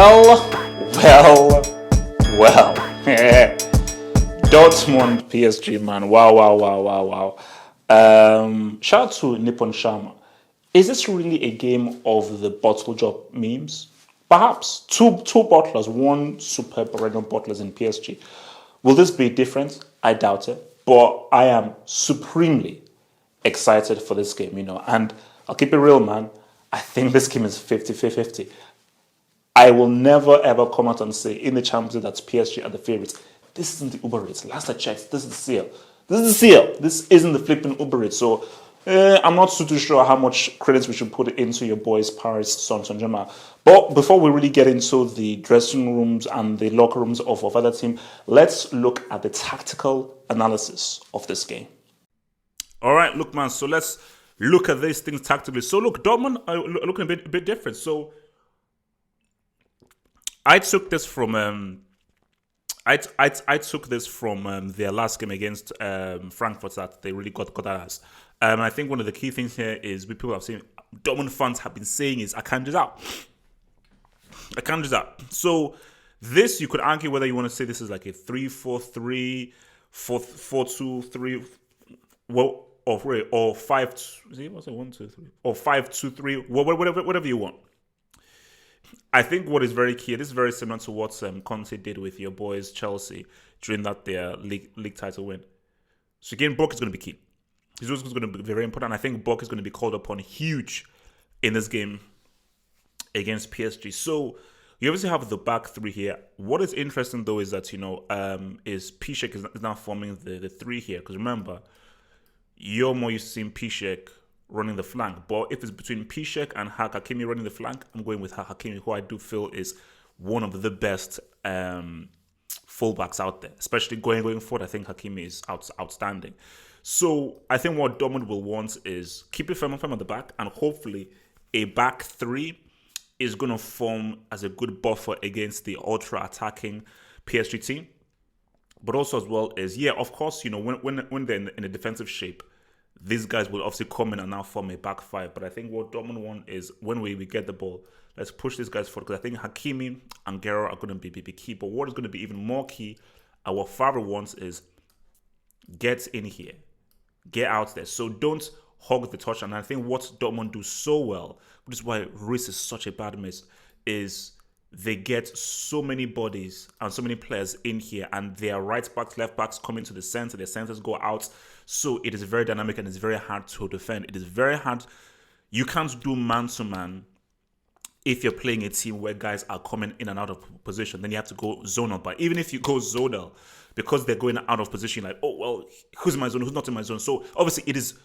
Well. Dortmund, PSG, man. Wow. Shout out to Nippon Sharma. Is this really a game of the bottle job memes? Perhaps two bottlers, one superb perennial bottlers in PSG. Will this be different? I doubt it. But I am supremely excited for this game, And I'll keep it real, man. I think this game is 50-50. I will never ever come out and say in the Champions League that PSG are the favourites. This isn't the Uber Eats. Last I checked, this is the seal. This isn't the flipping Uber Eats. So I'm not too sure how much credits we should put into your boys Paris Saint-Germain. But before we really get into the dressing rooms and the locker rooms of other team, let's look at the tactical analysis of this game. All right, look, man. So let's look at these things tactically. So look, Dortmund are looking a bit different. So I took this from I took this from their last game against Frankfurt that they really got at us. I think one of the key things here is people have seen Dortmund fans have been saying is I can't do that. So this you could argue whether you want to say this is like a 3-4-3, 4-2-3, well, or 5. What's it 1-2-3 or 5-2-3? Whatever you want. I think what is very key, this is very similar to what Conte did with your boys Chelsea during their league title win. So again, Buck is going to be key. He's also going to be very important. I think Buck is going to be called upon huge in this game against PSG. So you obviously have the back three here. What is interesting though is that is Piszczek is now forming the three here, because remember you're more used to seeing Piszczek running the flank. But if it's between Piszczek and Hakimi running the flank, I'm going with Hakimi, who I do feel is one of the best fullbacks out there. Especially going forward, I think Hakimi is outstanding. So I think what Dortmund will want is keep it firm at the back, and hopefully a back three is going to form as a good buffer against the ultra-attacking PSG team. But also as well as, of course, when they're in a defensive shape, these guys will obviously come in and now form a back five. But I think what Dortmund want is when we get the ball, let's push these guys forward. Because I think Hakimi and Guerrero are going to be key. But what is going to be even more key, and what Favre wants is get in here, get out there. So don't hog the touch. And I think what Dortmund do so well, which is why Reece is such a bad miss, is they get so many bodies and so many players in here, and their right backs, left backs come into the center, their centers go out. So it is very dynamic and it's very hard to defend. It is very hard. You can't do man-to-man if you're playing a team where guys are coming in and out of position. Then you have to go zonal. But even if you go zonal, because they're going out of position, like, oh, well, who's in my zone, who's not in my zone? So obviously it is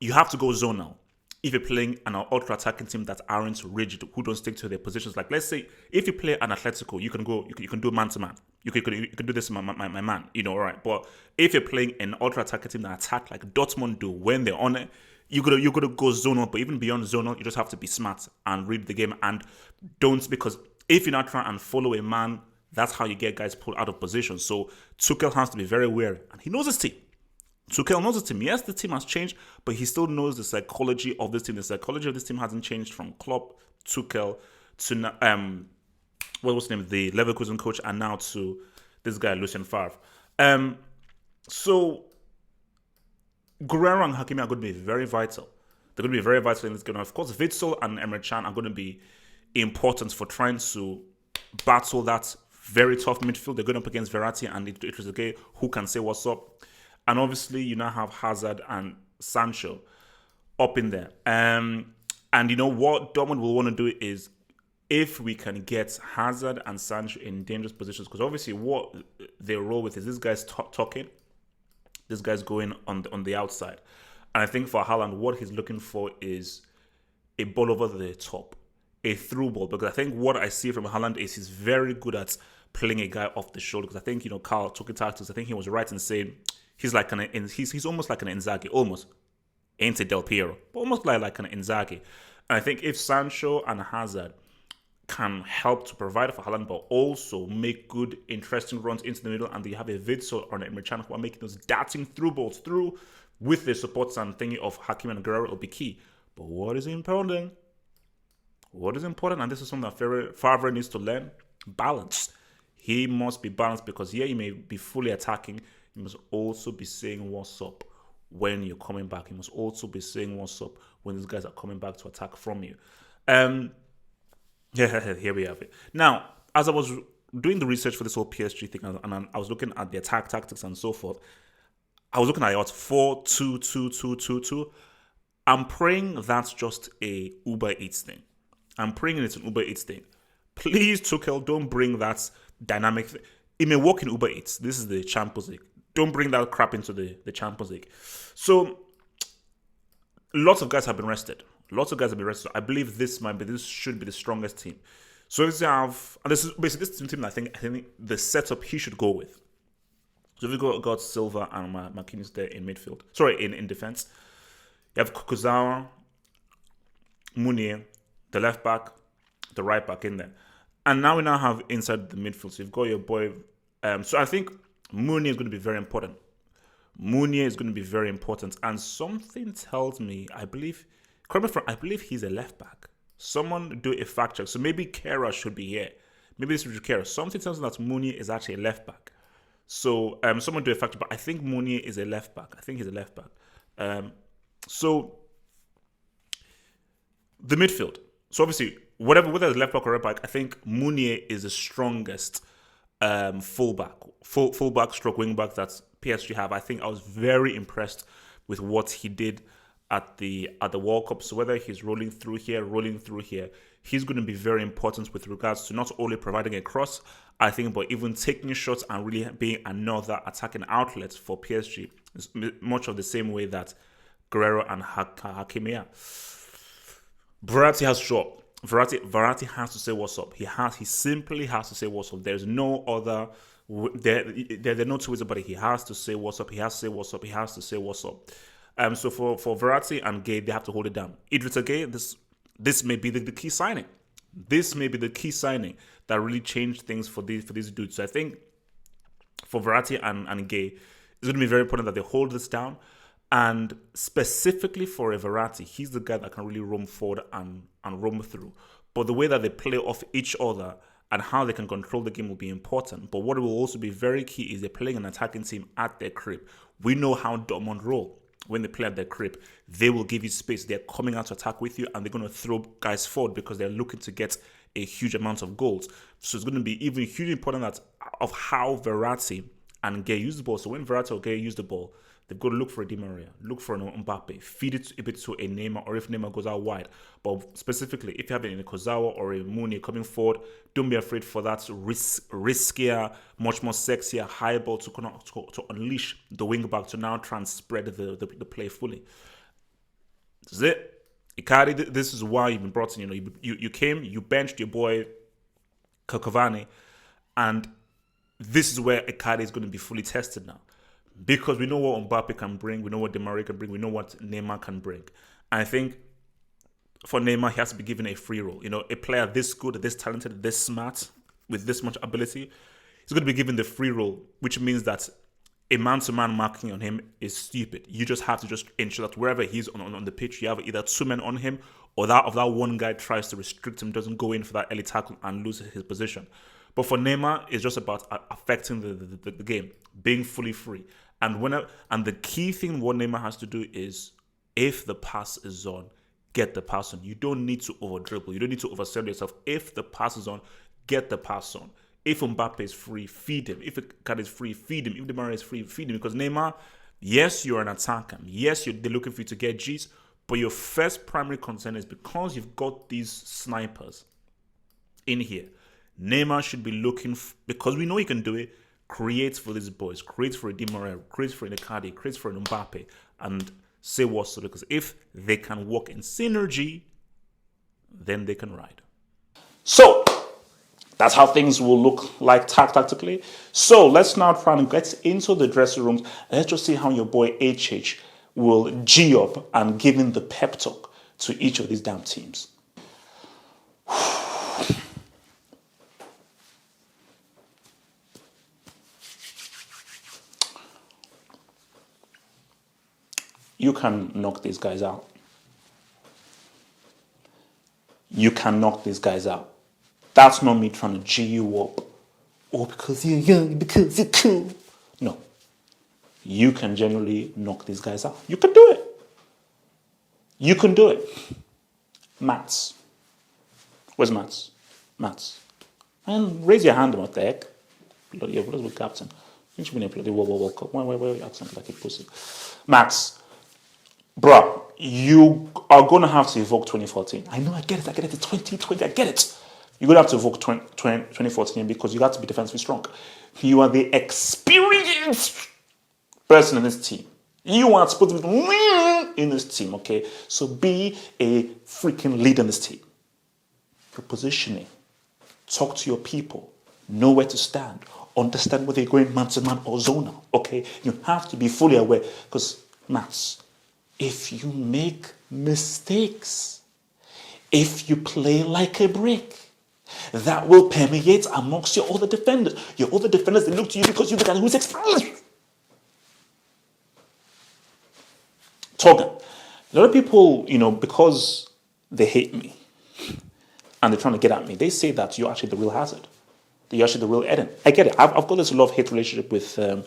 you have to go zonal if you're playing an ultra-attacking team that aren't rigid, who don't stick to their positions. Like, let's say, if you play an Atletico, you can do man-to-man. You can do this, my man, right? But if you're playing an ultra-attacking team that attack like Dortmund do when they're on it, you're gonna go zonal. But even beyond zonal, you just have to be smart and read the game, and don't, because if you're not trying and follow a man, that's how you get guys pulled out of position. So Tuchel has to be very wary, and he knows his team. Tuchel knows the team. Yes, the team has changed, but he still knows the psychology of this team. The psychology of this team hasn't changed from Klopp, Tuchel, to what was his name, the Leverkusen coach, and now to this guy, Lucien Favre. So Guerrero and Hakimi are going to be very vital. They're going to be very vital in this game. Of course, Witsel and Emre Can are going to be important for trying to battle that very tough midfield. They're going up against Verratti and it was a guy who can say what's up. And obviously, you now have Hazard and Sancho up in there. And what Dortmund will want to do is, if we can get Hazard and Sancho in dangerous positions, because obviously what they roll with is this guy's talking, this guy's going on the outside. And I think for Haaland, what he's looking for is a ball over the top, a through ball. Because I think what I see from Haaland is he's very good at playing a guy off the shoulder. Because I think, Carl took it tactics. I think he was right in saying he's almost like an Inzaghi, almost. Ain't a Del Piero, but almost like an Inzaghi. And I think if Sancho and Hazard can help to provide for Haaland, but also make good, interesting runs into the middle, and you have a Witsel or an Emre Can who are making those darting through balls through with the supports and thingy of Hakimi and Guerrero, it'll be key. But what is important? What is important, and this is something that Favre needs to learn, balance. He must be balanced because, yeah, you may be fully attacking. You must also be saying what's up when you're coming back. You must also be saying what's up when these guys are coming back to attack from you. Yeah, here we have it. Now, as I was doing the research for this whole PSG thing, and I was looking at the attack tactics and so forth, I was looking at it 4-2-2-2-2-2. I'm praying that's just a Uber Eats thing. I'm praying it's an Uber Eats thing. Please, Tuchel, don't bring that dynamic thing. It may work in Uber Eats. This is the Champions League. Don't bring that crap into the Champions League. So, lots of guys have been rested. So I believe this should be the strongest team. So if you have, and this is basically this team I think the setup he should go with. So if you got Silva and Marquinhos there in midfield, sorry, in defense, you have Kukuzawa, Munier, the left back, the right back in there, and now we have inside the midfield. So you've got your boy. So I think Munier is going to be very important. And something tells me, I believe he's a left back. Someone do a fact check. So maybe Kera should be here. Maybe this should be Kera. Something tells me that Munier is actually a left back. So someone do a fact check. But I think Munier is a left back. So the midfield. So obviously, whether it's left back or right back, I think Munier is the strongest fullback stroke wing back that PSG have. I think I was very impressed with what he did at the World Cup. So whether he's rolling through here, he's going to be very important with regards to not only providing a cross, I think, but even taking shots and really being another attacking outlet for PSG. It's much of the same way that Guerrero and Hakimi are. Verratti has to show up. Verratti has to say what's up. He simply has to say what's up. There's no other. There are no two ways about it. He has to say what's up. So for Verratti and Gay, they have to hold it down. Idrissa Gay, this may be the key signing. This may be the key signing that really changed things for these dudes. So I think for Verratti and Gay, it's going to be very important that they hold this down. And specifically for a Verratti, he's the guy that can really roam forward and roam through. But the way that they play off each other and how they can control the game will be important. But what will also be very key is they're playing an attacking team at their crib. We know how Dortmund roll. When they play at their crib, they will give you space. They're coming out to attack with you, and they're going to throw guys forward because they're looking to get a huge amount of goals. So it's going to be even hugely important of how Verratti and Gay use the ball. So when Verratti or Gay use the ball, they've got to look for a Di Maria, look for an Mbappe, feed it a bit to a Neymar, or if Neymar goes out wide. But specifically, if you have it in a Kozawa or a Munier coming forward, don't be afraid for that riskier, much more sexier high ball to unleash the wing back to now try and spread the play fully. This is it. Icardi, this is why you've been brought in. You came, you benched your boy Cavani, and this is where Icardi is going to be fully tested now. Because we know what Mbappe can bring, we know what Di Maria can bring, we know what Neymar can bring. And I think for Neymar, he has to be given a free role. A player this good, this talented, this smart, with this much ability, he's going to be given the free role, which means that a man-to-man marking on him is stupid. You just have to just ensure that wherever he's on the pitch, you have either two men on him, or that one guy tries to restrict him, doesn't go in for that early tackle and loses his position. But for Neymar, it's just about affecting the game, being fully free. And the key thing what Neymar has to do is, if the pass is on, get the pass on. You don't need to over dribble. You don't need to oversell yourself. If the pass is on, get the pass on. If Mbappe is free, feed him. If Icardi is free, feed him. If Di Maria is free, feed him. Because Neymar, yes, you're an attacker. Yes, they're looking for you to get G's. But your first primary concern is because you've got these snipers in here. Neymar should be looking, because we know he can do it, creates for these boys, creates for a Di Maria, creates for an Icardi, creates for an Mbappe, and say what's up. Because if they can work in synergy, then they can ride. So, that's how things will look like tactically. So, let's now try and get into the dressing rooms. Let's just see how your boy HH will G up and give in the pep talk to each of these damn teams. You can knock these guys out. you can knock these guys out. That's not me trying to G you up. Or because you're young, because you're cool. No. You can generally knock these guys out. You can do it. You can do it. Maths. Where's Maths? Maths. And raise your hand about the heck. Bloody hell, what is with captain? You should be in a bloody World Cup. Why are you acting like a pussy? Maths. Bruh, you are going to have to evoke 2014. I know, I get it. It's 2020, I get it. You're going to have to evoke 2014 because you got to be defensively strong. You are the experienced person in this team. You are supposed to be in this team, okay? So be a freaking leader in this team. Your positioning. Talk to your people. Know where to stand. Understand whether you're going man-to-man or zonal, okay? You have to be fully aware because, Maths, if you make mistakes, if you play like a brick, that will permeate amongst your other defenders. Your other defenders, they look to you because you're the guy who's experienced. Talking. A lot of people, because they hate me and they're trying to get at me, they say that you're actually the real hazard. That you're actually the real Eden. I get it. I've got this love-hate relationship with the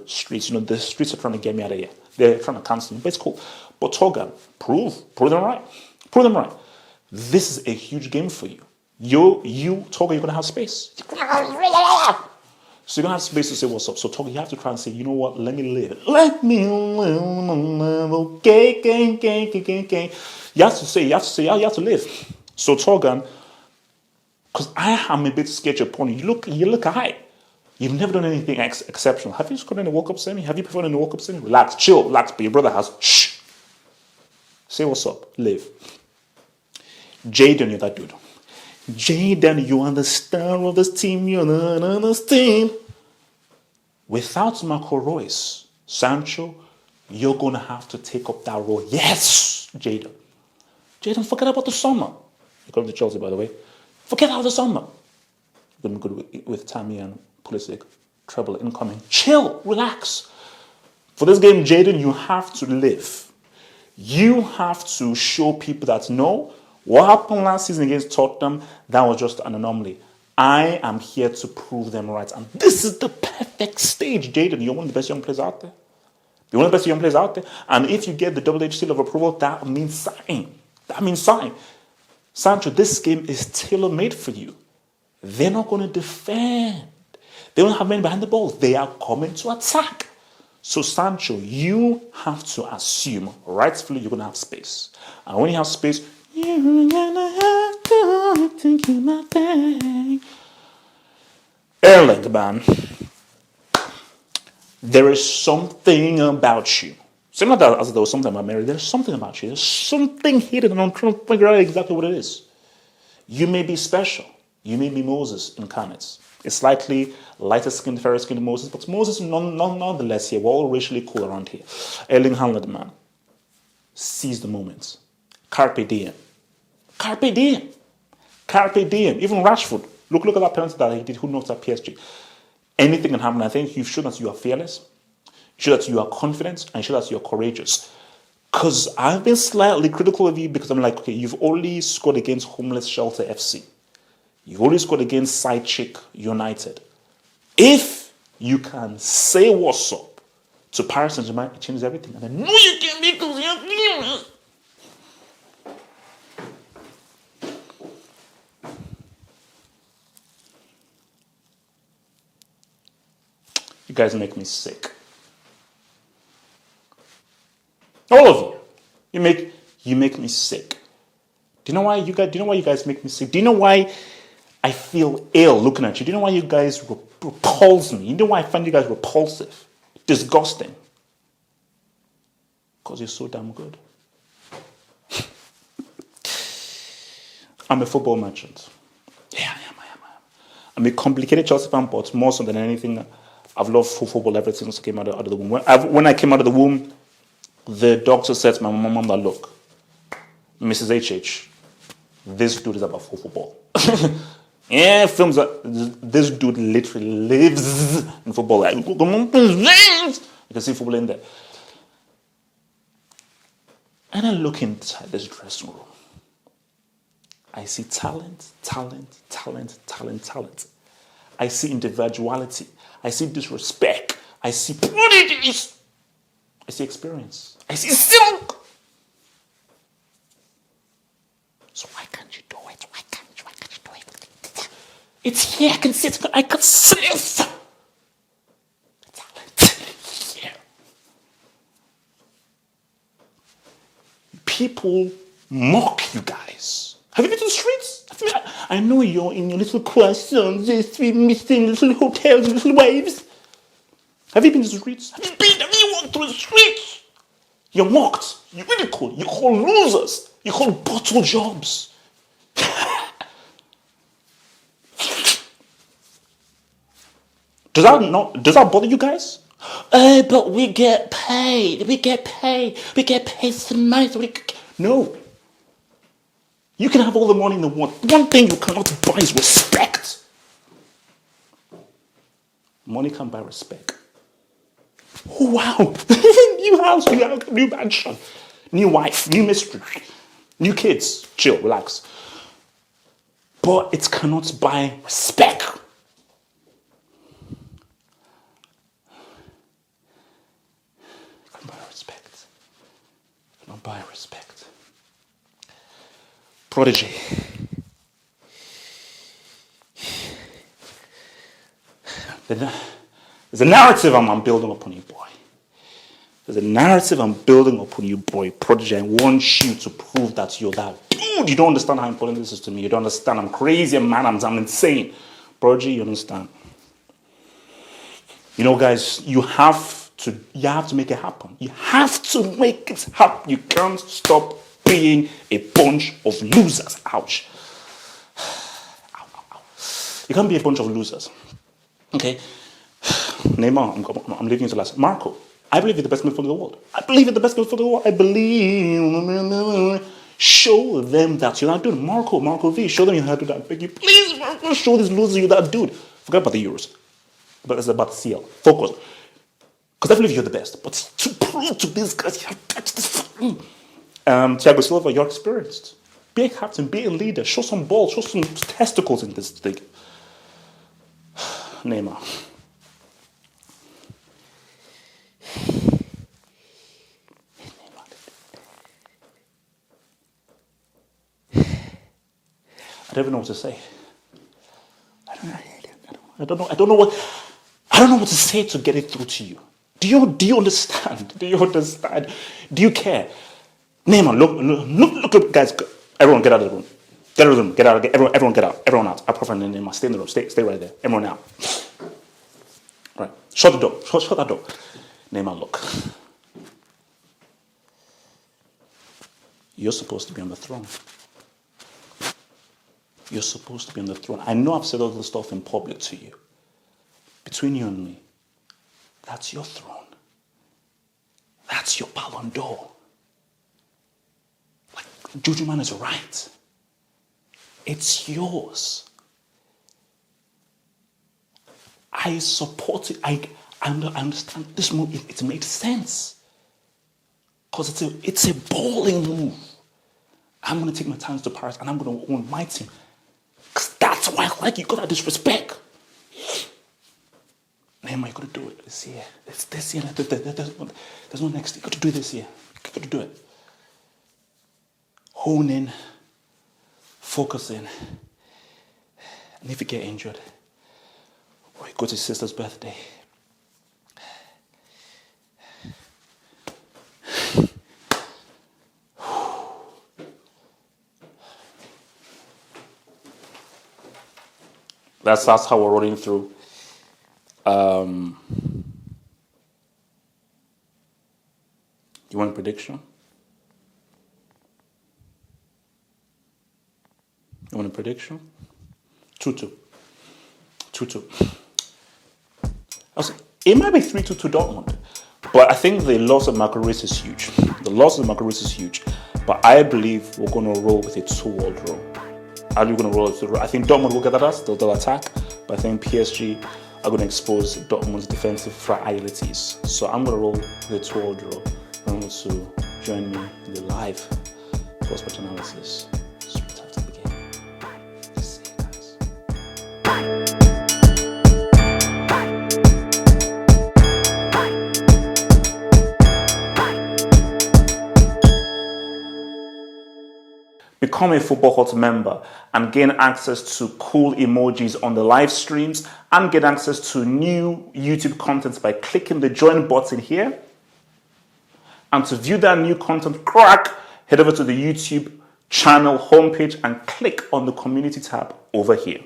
streets. The streets are trying to get me out of here. They're trying to cancel me, but it's cool. But Toga, prove them right. Prove them right. This is a huge game for you. Toga, you're going to have space. So you're going to have space to say what's up. So Toga, you have to try and say, you know what, let me live. Let me live, okay. You have to live. So Toga, because I am a bit sketchy upon you. You look high. You've never done anything exceptional. Have you scored in the World Cup semi? Have you performed in the World Cup semi? Relax, chill, relax. But your brother has. Shh. Say what's up. Live. Jaden, you're that dude. Jaden, you are the star of this team. You're the team. Without Marco Reus, Sancho, you're going to have to take up that role. Yes, Jaden. Jaden, forget about the summer. You're going to Chelsea, by the way. Forget about the summer. You're going to be good with Tammy and Pulisic. Treble incoming. Chill. Relax. For this game, Jaden, you have to live. You have to show people that, no, what happened last season against Tottenham, that was just an anomaly. I am here to prove them right. And this is the perfect stage, Jaden. You're one of the best young players out there. You're one of the best young players out there. And if you get the double H seal of approval, that means sign. That means sign. Sancho, this game is tailor-made for you. They're not going to defend. They don't have men behind the ball. They are coming to attack. So, Sancho, you have to assume, rightfully, you're going to have space. And when you have space, you're going to have to think my thing. Erling, man, there is something about you. Similar to as there was something about Mary, there's something about you. There's something hidden, and I'm trying to figure out exactly what it is. You may be special. You may be Moses incarnate. A slightly lighter skinned, fairer skinned Moses, but Moses nonetheless here. We're all racially cool around here. Erling Haaland, man. Seize the moment. Carpe diem. Carpe diem. Carpe diem. Even Rashford. Look at that penalty that he did. Who knows at PSG? Anything can happen. I think you've shown that you are fearless. You show that you are confident, and you show that you are courageous. Because I've been slightly critical of you because I'm like, okay, you've only scored against Homeless Shelter FC. You've only scored against Side Chick United. If you can say what's up to Paris Saint-Germain, it changes everything. And then, no, you can because you're fearless. You guys make me sick. All of you. You make me sick. Do you know why you guys make me sick? Do you know why I feel ill looking at you? Do you know why you guys repulse me? You know why I find you guys repulsive? Disgusting. Because you're so damn good. I'm a football merchant. Yeah, I am. I'm a complicated Chelsea fan, but more so than anything, I've loved football ever since I came out of the womb. When I came out of the womb, the doctor said to my mom that, look, Mrs. HH, this dude is about football. Yeah, films this dude literally lives in football. Like, you can see football in there. And I look inside this dressing room. I see talent, talent, talent, talent, talent. I see individuality. I see disrespect. I see prodigies. I see experience. I see silk. So why can't you do it? Why can't you do it? It's here. I can see it. I can see it. Talent. Yeah. People mock you guys. Have you been to the streets? I know you're in your little croissants, these three missing little hotels, little waves. Have you been to the streets? Have you walked through the streets? You're mocked. You're ridiculed. You're called losers. You're called bottle jobs. Does that bother you guys? Oh, but we get paid. We get paid. We get paid some money. No. You can have all the money in the world. One thing you cannot buy is respect. Money can't buy respect. Oh, wow. New house, new mansion, new wife, new mystery, new kids. Chill, relax. But it cannot buy respect. It can buy respect. It cannot buy respect. Prodigy. There's a narrative I'm building upon you, boy. There's a narrative I'm building upon you, boy. Prodigy, I want you to prove that you're that dude. You don't understand how important this is to me. You don't understand. I'm crazy, man. I'm insane. Prodigy, you understand. You know, guys, you have to make it happen. You have to make it happen. You can't stop being a bunch of losers. Ouch. Ow, ow, ow. You can't be a bunch of losers. Okay? Neymar, I'm leaving you to last. Marco, I believe you're the best midfielder in the world. I believe you're the best midfielder in the world. I believe. Show them that you're not doing. Marco V, show them you how to do that. Beg you, please, Marco, show these losers you're that dude. Forget about the Euros. But it's about the CL. Focus. Because I believe you're the best. But to prove to these guys, you have touched this. Thiago Silva, you're experienced. Be a captain, be a leader. Show some balls, show some testicles in this thing. Neymar. I don't even know what to say. I don't know what to say to get it through to you. Do you understand? Do you understand? Do you care? Neymar, look, guys. Everyone, get out of the room. Get out of the room. Get out. Everyone, get out. Everyone out. I prefer Neymar. Stay in the room. Stay right there. Everyone out. Right. Shut the door. Shut that door. Neymar, look. You're supposed to be on the throne. You're supposed to be on the throne. I know I've said all this stuff in public to you. Between you and me, that's your throne. That's your Ballon d'Or. Like, Juju Man is right. It's yours. I support it. I understand this move. It made sense. Because it's a balling move. I'm going to take my talents to Paris and I'm going to own my team. Because that's why I like you. Got that disrespect. Neymar, you got to do it this year. It's this year. There's no next year. You got to do it this year. You got to do it. Hone in. Focus in. And if you get injured, or you go to your sister's birthday, that's how we're rolling through. You want a prediction? You want a prediction? 2-2. 2-2. It might be 3-2 to Dortmund, but I think the loss of Marco Reus is huge. The loss of Marco Reus is huge, but I believe we're going to roll with a 2-2 draw. I think Dortmund will get at us. They'll attack, but I think PSG are going to expose Dortmund's defensive fragilities. So I'm going to roll with a 2-2 draw. I'm going to join me in the live post-match analysis straight after the game. Become a Football Hut member and gain access to cool emojis on the live streams and get access to new YouTube content by clicking the join button here. And to view that new content, head over to the YouTube channel homepage and click on the community tab over here.